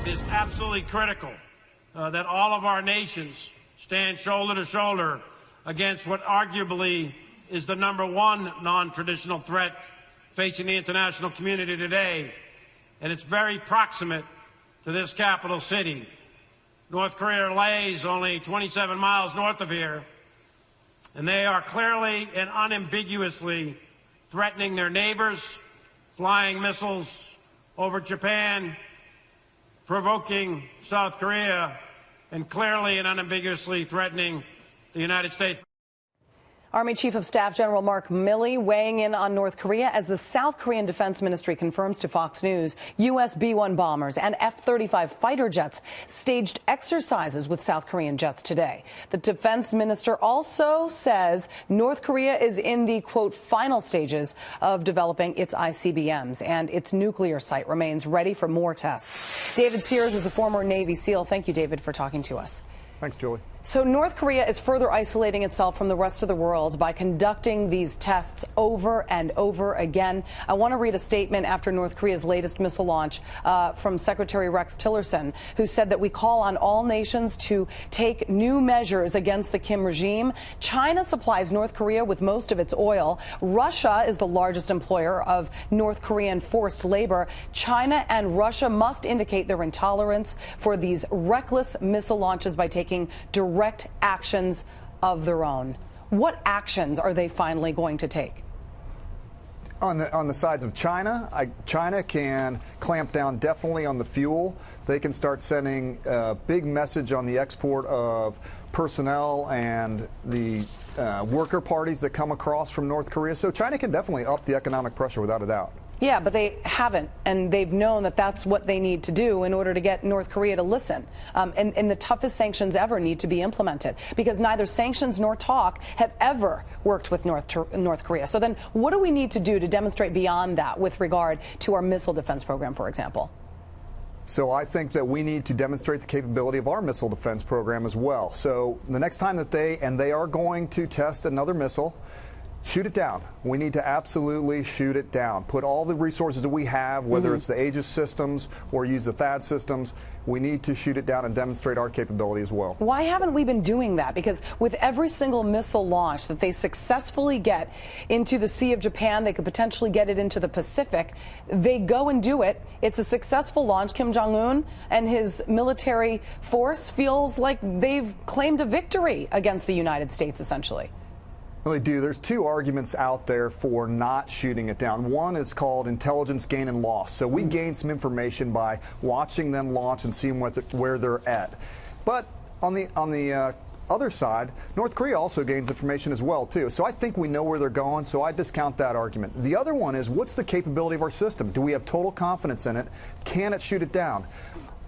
It is absolutely critical that all of our nations stand shoulder to shoulder against what arguably is the #1 non-traditional threat facing the international community today, and it's very proximate to this capital city. North Korea lays only 27 miles north of here, and they are clearly and unambiguously threatening their neighbors, flying missiles over Japan, provoking South Korea, and clearly and unambiguously threatening the United States. Army Chief of Staff General Mark Milley weighing in on North Korea as the South Korean Defense Ministry confirms to Fox News U.S. B-1 bombers and F-35 fighter jets staged exercises with South Korean jets today. The defense minister also says North Korea is in the, quote, final stages of developing its ICBMs, and its nuclear site remains ready for more tests. David Sears is a former Navy SEAL. Thank you, David, for talking to us. Thanks, Julie. So North Korea is further isolating itself from the rest of the world by conducting these tests over and over again. I want to read a statement after North Korea's latest missile launch from Secretary Rex Tillerson, who said that we call on all nations to take new measures against the Kim regime. China supplies North Korea with most of its oil. Russia is the largest employer of North Korean forced labor. China and Russia must indicate their intolerance for these reckless missile launches by taking direct actions of their own. What actions are they finally going to take? On the sides of China, China can clamp down definitely on the fuel. They can start sending a big message on the export of personnel and the worker parties that come across from North Korea. So China can definitely up the economic pressure without a doubt. Yeah, but they haven't, and they've known that that's what they need to do in order to get North Korea to listen. And the toughest sanctions ever need to be implemented, because neither sanctions nor talk have ever worked with North Korea. So then what do we need to do to demonstrate beyond that with regard to our missile defense program, for example? So I think that we need to demonstrate the capability of our missile defense program as well. So the next time that they are going to test another missile, shoot it down. We need to absolutely shoot it down. Put all the resources that we have, whether it's the Aegis systems or use the THAAD systems, we need to shoot it down and demonstrate our capability as well. Why haven't we been doing that? Because with every single missile launch that they successfully get into the Sea of Japan, they could potentially get it into the Pacific. They go and do it. It's a successful launch. Kim Jong-un and his military force feels like they've claimed a victory against the United States, essentially. Well, they do. There's two arguments out there for not shooting it down. One is called intelligence gain and loss. So we gain some information by watching them launch and seeing where they're at. But on the other side, North Korea also gains information as well, too. So I think we know where they're going, so I discount that argument. The other one is, what's the capability of our system? Do we have total confidence in it? Can it shoot it down?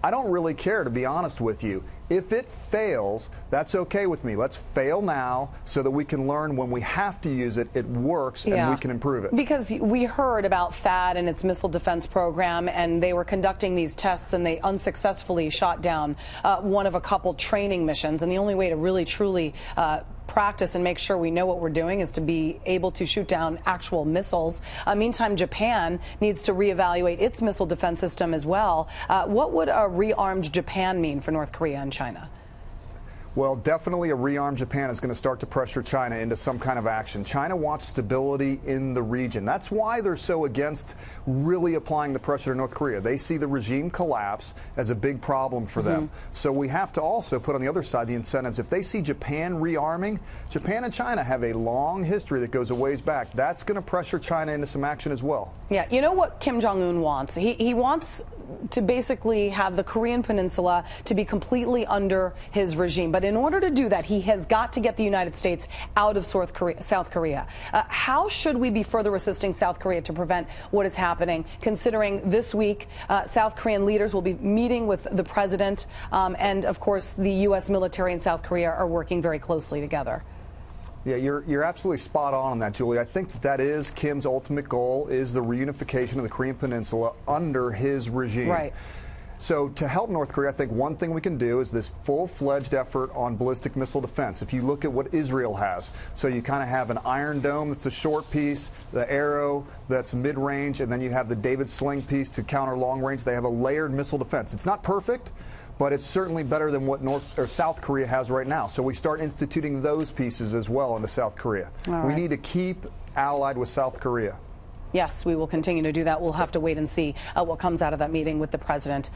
I don't really care, to be honest with you. If it fails, that's okay with me. Let's fail now so that we can learn when we have to use it, it works, and we can improve it. Because we heard about THAAD and its missile defense program, and they were conducting these tests, and they unsuccessfully shot down one of a couple training missions. And the only way to really, truly practice and make sure we know what we're doing is to be able to shoot down actual missiles. Meantime, Japan needs to reevaluate its missile defense system as well. What would a rearmed Japan mean for North Korea and China? Well, definitely a rearmed Japan is going to start to pressure China into some kind of action. China wants stability in the region. That's why they're so against really applying the pressure to North Korea. They see the regime collapse as a big problem for them. So we have to also put on the other side the incentives. If they see Japan rearming, Japan and China have a long history that goes a ways back. That's going to pressure China into some action as well. Yeah, you know what Kim Jong-un wants? He wants to basically have the Korean Peninsula to be completely under his regime. But in order to do that, he has got to get the United States out of South Korea. How should we be further assisting South Korea to prevent what is happening, considering this week South Korean leaders will be meeting with the president, and, of course, the U.S. military and South Korea are working very closely together? Yeah, you're absolutely spot on that, Julie. I think that is Kim's ultimate goal, is the reunification of the Korean Peninsula under his regime. Right. So to help North Korea, I think one thing we can do is this full-fledged effort on ballistic missile defense. If you look at what Israel has, so you kind of have an Iron Dome that's a short piece, the Arrow that's mid-range, and then you have the David Sling piece to counter long range. They have a layered missile defense. It's not perfect, but it's certainly better than what South Korea has right now. So we start instituting those pieces as well into South Korea. We need to keep allied with South Korea. Yes, we will continue to do that. We'll have to wait and see what comes out of that meeting with the president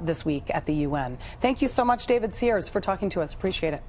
this week at the UN. Thank you so much, David Sears, for talking to us. Appreciate it.